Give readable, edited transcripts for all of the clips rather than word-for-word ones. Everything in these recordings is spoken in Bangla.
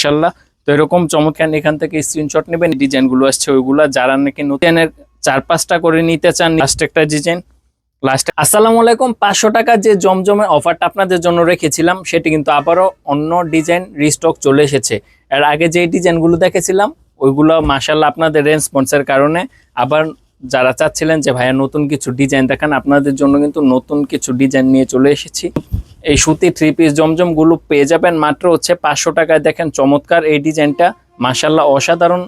মাশাআল্লাহ। তো এরকম চমৎকার এখান থেকে স্ক্রিনশট নেবেন। ডিজাইনগুলো আসছে ওইগুলা, যারা নাকি নতুনের 4-5টা করে নিতে চান, লাস্ট একটা ডিজাইন লাস্টে। আসসালামু আলাইকুম। 500 টাকা যে জমজমের অফারটা আপনাদের জন্য রেখেছিলাম সেটি কিন্তু আবারও অন্য ডিজাইন রিস্টক চলে এসেছে। এর আগে যে ডিজাইনগুলো দেখেছিলাম ওইগুলো মাশাআল্লাহ আপনাদের রেসপন্সের কারণে আবার যারা চাচ্ছিলেন যে ভাইয়া নতুন কিছু ডিজাইন দেখান, আপনাদের জন্য কিন্তু নতুন কিছু ডিজাইন নিয়ে চলে এসেছি। এই সুতি 3 পিস জমজমগুলো পেয়ে যাবেন মাত্র হচ্ছে 500 টাকায়। দেখেন চমৎকার এই ডিজাইনটা, মাশাআল্লাহ অসাধারণ।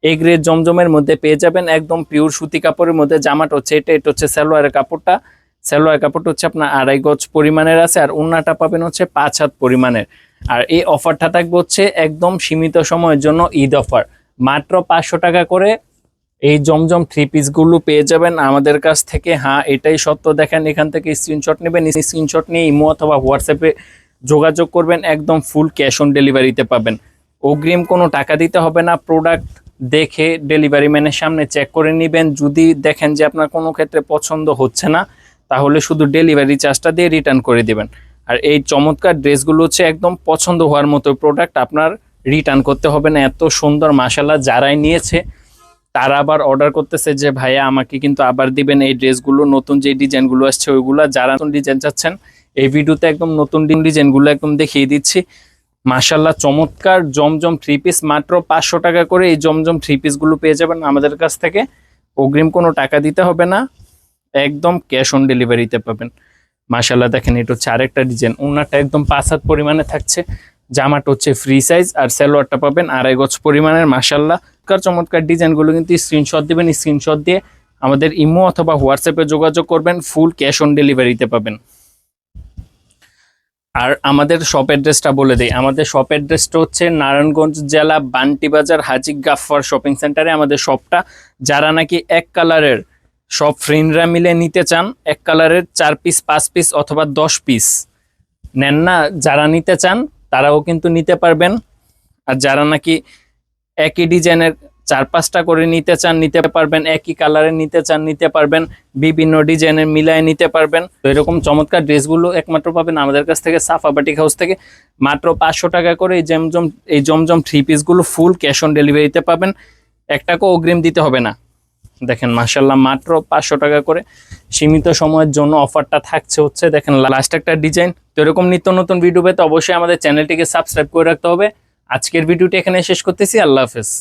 এই গ্রেড জমজমের মধ্যে পেয়ে যাবেন একদম পিওর সুতি কাপড়ের মধ্যে। জামাটা হচ্ছে এটা হচ্ছে সালোয়ারের কাপড়টা। সালোয়ারের কাপড়টা হচ্ছে আপনার 2.5 গজ পরিমাণের আছে, আর ওড়নাটা পাবেন হচ্ছে 5 হাত পরিমাণের। আর এই অফারটা থাকবে হচ্ছে একদম সীমিত সময়ের জন্য, ঈদ অফার। মাত্র 500 টাকা করে এই জমজম 3 পিসগুলো পেয়ে যাবেন আমাদের কাছ থেকে। হ্যাঁ, এটাই সত্য। দেখেন এখান থেকে স্ক্রিনশট নেবেন, স্ক্রিনশট নিয়ে ইমো অথবা হোয়াটসঅ্যাপে যোগাযোগ করবেন। একদম ফুল ক্যাশ অন ডেলিভারিতে পাবেন, অগ্রিম কোনো টাকা দিতে হবে না। প্রোডাক্ট দেখে ডেলিভারি ম্যানের সামনে চেক করে নেবেন। যদি দেখেন যে আপনার কোনো ক্ষেত্রে পছন্দ হচ্ছে না, তাহলে শুধু ডেলিভারি চার্জটা দিয়ে রিটার্ন করে দিবেন। আর এই চমৎকার ড্রেসগুলো হচ্ছে একদম পছন্দ হওয়ার মতো প্রোডাক্ট, আপনার রিটার্ন করতে হবে না। এত সুন্দর মাশাআল্লাহ, যারাই নিয়েছে তারা আবার অর্ডার করতেছে যে ভাইয়া আমাকে কিন্তু আবার দিবেন এই ড্রেসগুলো। নতুন যে ডিজাইনগুলো আসছে ওইগুলা, যারা নতুন ডিজাইন চাচ্ছেন এই ভিডিওতে একদম নতুন ডিজাইনগুলো একদম দেখিয়ে দিচ্ছি। মাশাআল্লাহ চমৎকার জমজম 3 পিস মাত্র 500 টাকা করে এই জমজম 3 পিসগুলো পেয়ে যাবেন আমাদের কাছ থেকে। অগ্রিম কোনো টাকা দিতে হবে না, একদম ক্যাশ অন ডেলিভারিতে পাবেন। মাশাআল্লাহ দেখেন এটা হচ্ছে আরেকটা ডিজাইন। ওনাটা একদম 5 হাত পরিমাণে থাকছে, জামাটা হচ্ছে ফ্রি সাইজ, আর সালোয়ারটা পাবেন 2.5 গজ পরিমাণের। মাশাআল্লাহ চমৎকার ডিজাইনগুলো কিন্তু স্ক্রিনশট দিবেন, স্ক্রিনশট দিয়ে আমাদের ইমো অথবা হোয়াটসঅ্যাপে যোগাযোগ করবেন, ফুল ক্যাশ অন ডেলিভারিতে পাবেন। আর আমাদের শপ অ্যাড্রেসটা বলে দেই। আমাদের শপ অ্যাড্রেসটা হচ্ছে নারায়ণগঞ্জ জেলা বান্টি বাজার হাজি গাফফার শপিং সেন্টারে আমাদের শপটা। যারা নাকি এক কালারের সব ফ্রেন্ডরা মিলে নিতে চান, এক কালারের 4 পিস 5 পিস অথবা 10 পিস নেন না, যারা নিতে চান তারাও কিন্তু নিতে পারবেন। আর যারা নাকি একই ডিজাইনের 4-5টা করে নিতে চান নিতে পারবেন, একই কালারের নিতে চান নিতে পারবেন, বিভিন্ন ডিজাইনের মিলায় নিতে পারবেন। তো এরকম চমৎকার ড্রেসগুলো একমাত্র পাবেন আমাদের কাছ থেকে, সাফা বাটিক হাউস থেকে। মাত্র 500 টাকা করে এই জমজম 3 পিসগুলো ফুল ক্যাশ অন ডেলিভারিতে পাবেন, 1 টাকাও অগ্রিম দিতে হবে না। দেখেন মাশাআল্লাহ মাত্র 500 টাকা করে সীমিত সময়ের জন্য অফারটা থাকছে হচ্ছে। দেখেন লাস্ট একটা ডিজাইন। তো এরকম নিত্য নতুন ভিডিও পেতে অবশ্যই আমাদের চ্যানেলটিকে সাবস্ক্রাইব করে রাখতে হবে। আজকের ভিডিওটি এখানে শেষ করতেছি। আল্লাহ হাফেজ।